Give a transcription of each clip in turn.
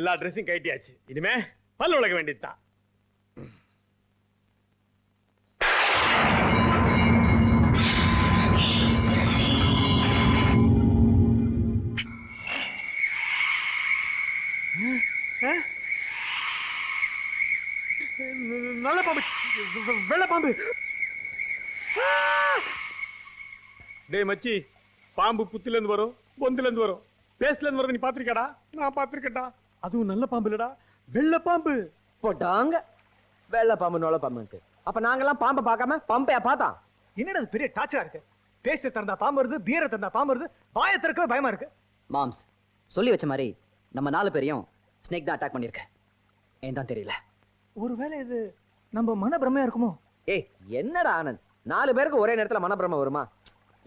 எல்லா ட்ரெஸ்ஸும் கட்டியாச்சு. இனிமே பல்லு விளக்க வேண்டியதுதான். நல்ல பாம்பு, வெள்ள பாம்பு. டேய் மச்சி, பாம்பு புத்துல இருந்து வரும், பொந்துல இருந்து வரும், பேஸ்ல இருந்து வரது நீ பாத்திருக்கடா? நான் பாத்திருக்கேன்டா. அதுவும் நல்ல பாம்பு இல்லடா, வெள்ள பாம்பு. போட்டாங்க வெள்ள பாம்பு நொல்ல பாம்பு. அப்ப நாங்கெல்லாம் பாம்பை பார்க்காம பம்பையா பார்த்தோம். என்னடா பெரிய டார்ச்சரா இருக்கு. பேஸ்ட் திறந்தா பாம்பு வருது, பியரை திறந்தா பாம்பு வருது, வாயை திறக்கவே பயமா இருக்கு. மாம்ஸ் சொல்லி வச்ச மாதிரி நம்ம 4 பேரையும் ஸ்னேக் தான் அட்டாக் பண்ணிருக்க. ஏன் தான் தெரியல. ஒருவேளை இது நம்ம மனப்பிரமையா இருக்குமோ? ஏய் என்னடா ஆனந்த், 4 பேருக்கு ஒரே நேரத்துல மனப்பிரமை வருமா?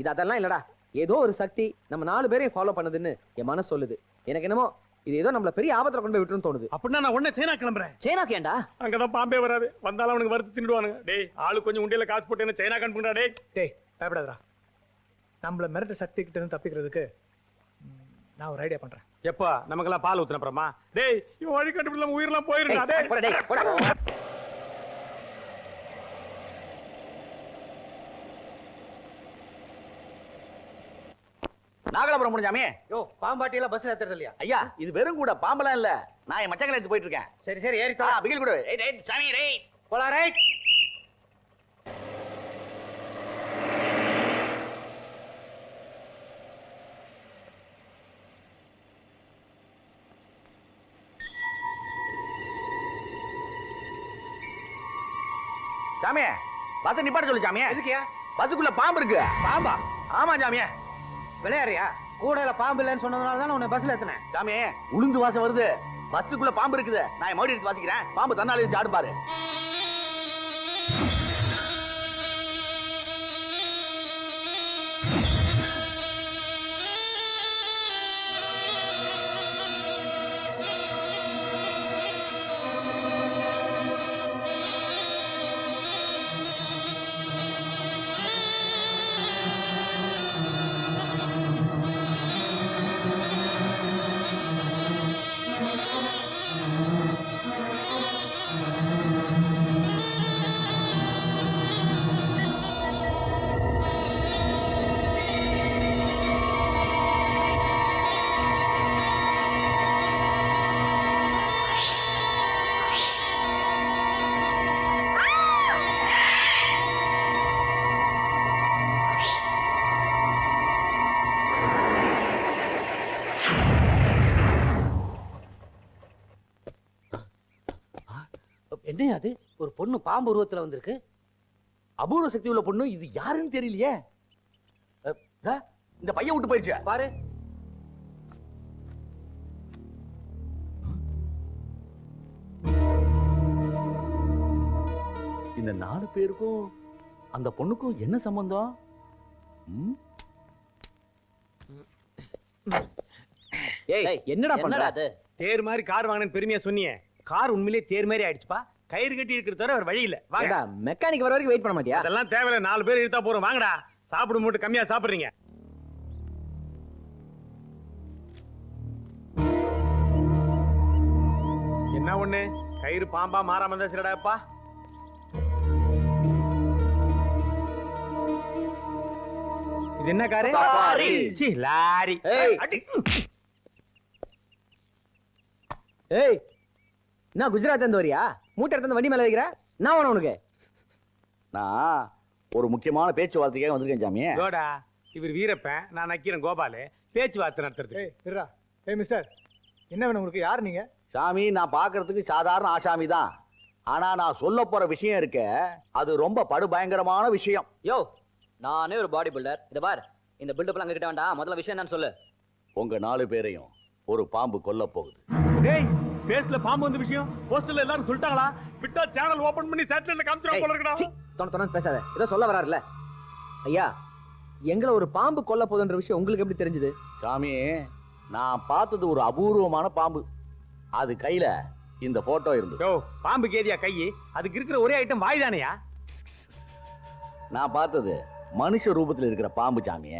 இது அதெல்லாம் இல்லடா. ஏதோ ஒரு சக்தி நம்ம 4 பேரையும் ஃபாலோ பண்ணுதுன்னு என் மனசு சொல்லுது. எனக்கு என்னமோ இது ஏதோ நம்மள பெரிய ஆபத்துல கொண்டு போய் விட்டுன்னு தோணுது. அப்படின்னா நான் உடனே சைனா கிளம்புறேன். சைனாக்கு ஏண்டா? அங்கதான் பாம்பே வராது, வந்தாலும் அவனுக்கு வறுத்து தின்னுடுவானுங்க. டேய் ஆளு கொஞ்சம் உண்டியில காசு போட்டு என்ன சைனா கண்டுடா. டேய் பயப்படாதடா. நம்மள மிரட்ட சக்தி கிட்ட இருந்து தப்பிக்கிறதுக்கு நான் ஒரு ஐடியா பண்றேன். எப்பா நமக்கெல்லாம் பால் ஊத்துன அப்புறமா? டேய் இவன் வழி கண்டுபிடிச்ச உயிரெல்லாம் போயிருடா. டேய் போடா டேய் போடா. நாகலாபுரம் முடிஞ்சாமே. யோ பாம்பாட்டி எல்லாம் பஸ்ல ஏத்துறது இல்லையா? ஐயா இது வெறும் கூட பாம்பெல்லாம் இல்ல. நான் என் மச்சங்களை எடுத்து போயிட்டு இருக்கேன். சரி சரி ஏறி தா. பிகில் கூட. ஏய் ரைட் சாமி ரைட். போலாம் ரைட். சாமி பஸ் நிப்பாட்ட சொல்லு சாமி. எதுக்கியா? பஸ்ஸுக்குள்ள பாம்பு இருக்கு. பாம்பா? ஆமா சாமி. விளையாடுறியா? கூடையில பாம்பு இல்லைன்னு சொன்னதுனால தான் உன்னை பஸ்ல ஏத்துனேன். சாமி உளுந்து வாசம் வருது. பஸ்ஸுக்குள்ள பாம்பு இருக்குது. நான் மறுபடியும் எடுத்து வாசிக்கிறேன். பாம்பு தன்னாலே வச்சு ஆடு பாரு. என்ன அது? ஒரு பொண்ணு பாம்பு உருவத்துல வந்திருக்கு. அபூர்வ சக்தி உள்ள பொண்ணு. இது யாருன்னு தெரியலையே. இந்த பையன் விட்டு போயிடுச்சு பாரு. இந்த 4 பேருக்கும் அந்த பொண்ணுக்கும் என்ன சம்பந்தம்? ஏய் என்னடா பண்ற? அது தேர் மாதிரி கார் வாங்கினேன்னு பெருமையா சொன்னியே, கார் உண்மையிலேயே தேர் மாதிரி ஆயிடுச்சுப்பா. கயிறு கட்டி இருக்கிற தவிர வேற வழி இல்ல. வாங்க. மெக்கானிக் வர வரைக்கும் வெயிட் பண்ண மாட்டியா? அதெல்லாம் தேவையில்ல, 4 பேர் இழுத்தா போறோம். வாங்கடா. சாப்பிடும் போட்டு கம்மியா சாப்பிடுறீங்க. என்ன ஒண்ணு கயிறு பாம்பா மாறாம இருந்தா சரிடாப்பா. இது என்ன காரு? சீ லாரி. ஏய் நான் குஜராத் இருந்து வரியா? மூட்டை எடுத்து வண்டி மேல வைக்கிற? நான் வேணும் உனக்கு. நான் ஒரு முக்கியமான பேச்சுவார்த்தைக்காக வந்திருக்கேன் சாமி. கோடா இவர் வீரப்பன், நான் நக்கீரன் கோபாலு. பேச்சுவார்த்தை நடத்துறது. ஏய் மிஸ்டர், என்ன வேணும் உங்களுக்கு? யார் நீங்க? சாமி நான் பாக்குறதுக்கு சாதாரண ஆசாமி தான். ஆனா நான் சொல்ல போற விஷயம் இருக்க, அது ரொம்ப படுபயங்கரமான விஷயம். யோ நானே ஒரு பாடி பில்டர். இத பார், இந்த பில்டப் எல்லாம் கிட்ட வேண்டாம். முதல்ல விஷயம் என்னன்னு சொல்லு. உங்க 4 பேரையும் ஒரு பாம்பு கொல்ல போகுது. டேய் பேஸ்ல பாம்பு வந்த விஷயம் போஸ்டர்ல எல்லாரும் சொல்லிட்டாங்களா? விட்டா சேனல் ஓபன் பண்ணி சேட்டலைட்ல காமிச்சறோம் போல இருக்கடா. தொண பேசாத. ஏதோ சொல்ல வராருல. ஐயா எங்களை ஒரு பாம்பு கொல்ல போகுதுன்ற விஷயம் உங்களுக்கு எப்படி தெரிஞ்சது? சாமி நான் பார்த்தது ஒரு அபூர்வமான பாம்பு. அது கையில இந்த போட்டோ இருந்து. யோ பாம்பு கேதியா கை? அதுக்கு இருக்கிற ஒரே ஐட்டம் வாய் தானையா? நான் பார்த்தது மனுஷ ரூபத்தில் இருக்கிற பாம்பு சாமி.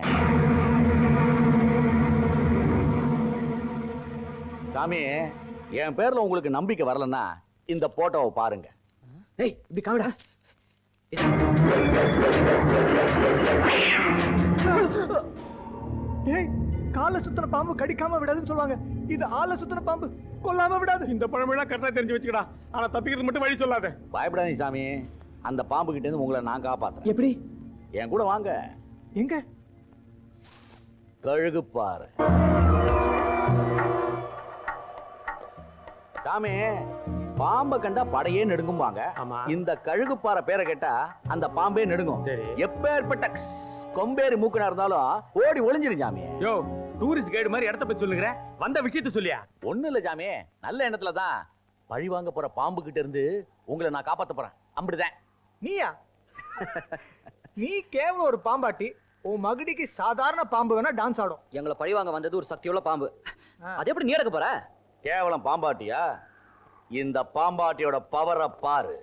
சாமி என் பேர்ல உங்களுக்கு நம்பிக்கை வரலன்னா இந்த போட்டோவை பாருங்க. ஏய் இப்படி காமிடா. ஏய், காலை சுத்தின பாம்பு கடிக்காம விடாதுன்னு சொல்லுவாங்க. இது ஆளை சுத்தின பாம்பு கொல்லாம விடாது. இந்த பழமெல்லாம் கரெக்டா தெரிஞ்சு வச்சுக்கடா. ஆனா தப்பிக்கிறது மட்டும் வழி சொல்லாத. பயப்படாதீங்க சாமி, அந்த பாம்பு கிட்ட இருந்து உங்களை நான் காப்பாத்துறேன். எப்படி? என் கூட வாங்க. எங்க? கழுகு பாரு சாமி. பாம்பை கண்டா படையே நெடுங்கும்பாங்க. ஆமா. இந்த கழுகு பாறை பேரை கேட்டா அந்த பாம்பே நெடுங்கும். சரி. எப்பேற்பட்ட கொம்பேறி மூக்கனா இருந்தாலும் ஓடி ஒளிஞ்சிரு சாமி. யோ, டூரிஸ்ட் கைடு மாதிரி இடத்த பத்தி சொல்லுங்கற, வந்த விஷயத்தை சொல்லியா? ஒண்ணு இல்ல சாமி, நல்ல எண்ணத்துல தான் பழி வாங்க போற பாம்பு கிட்ட இருந்து உங்களை நான் காப்பாத்த போறேன். அப்படிதான். நீயா? நீ கேவலம் ஒரு பாம்பாட்டி. உன் மகுடிக்கு சாதாரண பாம்பு வேணா டான்ஸ் ஆடும். எங்களை பழிவாங்க வந்தது ஒரு சக்தியுள்ள பாம்பு. அது எப்படி நீ எடுக்க போற? கேவலம் பாம்பாட்டியா? இந்த பாம்பாட்டியோட பவரை பாரு.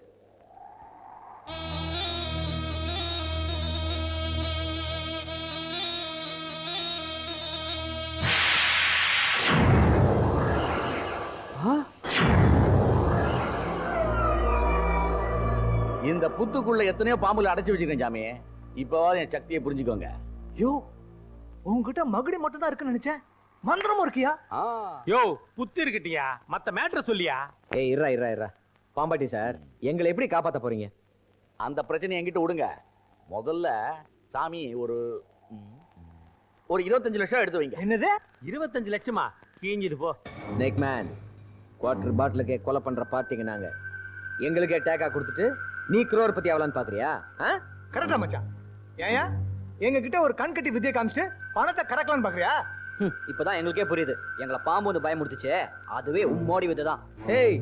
இந்த புத்துக்குள்ள எத்தனையோ பாம்புகளை அடைச்சு வச்சிருக்கேன் சாமி. இப்பவாது என் சக்தியை புரிஞ்சுக்கோங்க. யோ, உன்கிட்ட மகுடி மட்டும் தான் இருக்குன்னு நினைச்சேன். மந்திரமும் இருக்கியா? யோ, புத்தி இருக்கட்டியா? மத்த மேட்டர் சொல்லியா? ஏய் இருடா. பாம்பாட்டி சார், எங்களை எப்படி காப்பாத்த போறீங்க? அந்த பிரச்சனை என்கிட்ட விடுங்க. முதல்ல சாமி ஒரு 25 லட்சம் எடுத்து வைங்க. என்னது? 25 லட்சமா? கீஞ்சிது போ. ஸ்னேக் மேன், குவார்டர் பாட்டிலுக்கே கொலை பண்ற பார்ட்டிங்க நாங்க. எங்களுக்கே டேக்கா கொடுத்துட்டு நீ crore பத்தி ஆகலான்னு பாக்குறியா? கரெக்டா மச்சான்? ஏயா எங்க கிட்ட ஒரு கண் கட்டி வித்தியை காமிச்சிட்டு பணத்தை கறக்கலான்னு பாக்குறியா? இப்பதான் எங்களுக்கே புரியுது. எங்களை பாம்பு வந்து பயமுடுத்துச்சே, அதுவே உம்மோடி வித்துதான். ஏய்,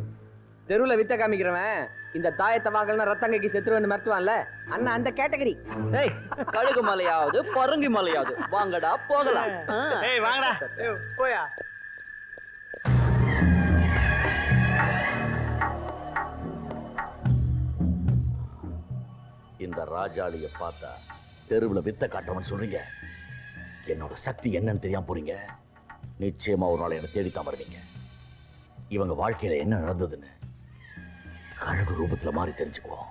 தெருவுல வித்த காமிக்கிறவன் இந்த தாயத்தை வாங்கலன்னா ரத்தங்கைக்கு செத்துருவேன்னு மிரட்டுவான்ல, அண்ணா அந்த கேட்டகரி. ஏய், கழுகு மலையாவது பருங்கி மலையாவது வாங்கடா போகலாம். ஏய் வாங்கடா. ஏய், போயா. இந்த ராஜாளிய பார்த்தா தெருவுல வித்த காட்டவன் சொல்றீங்க. என்னோட சக்தி என்னன்னு தெரியாம போறீங்க. நிச்சயமா ஒரு நாள் என்ன தேடித்தான் வருவீங்க. இவங்க வாழ்க்கையில என்ன நடந்ததுன்னு கழகு ரூபத்துல மாறி தெரிஞ்சுக்குவோம்.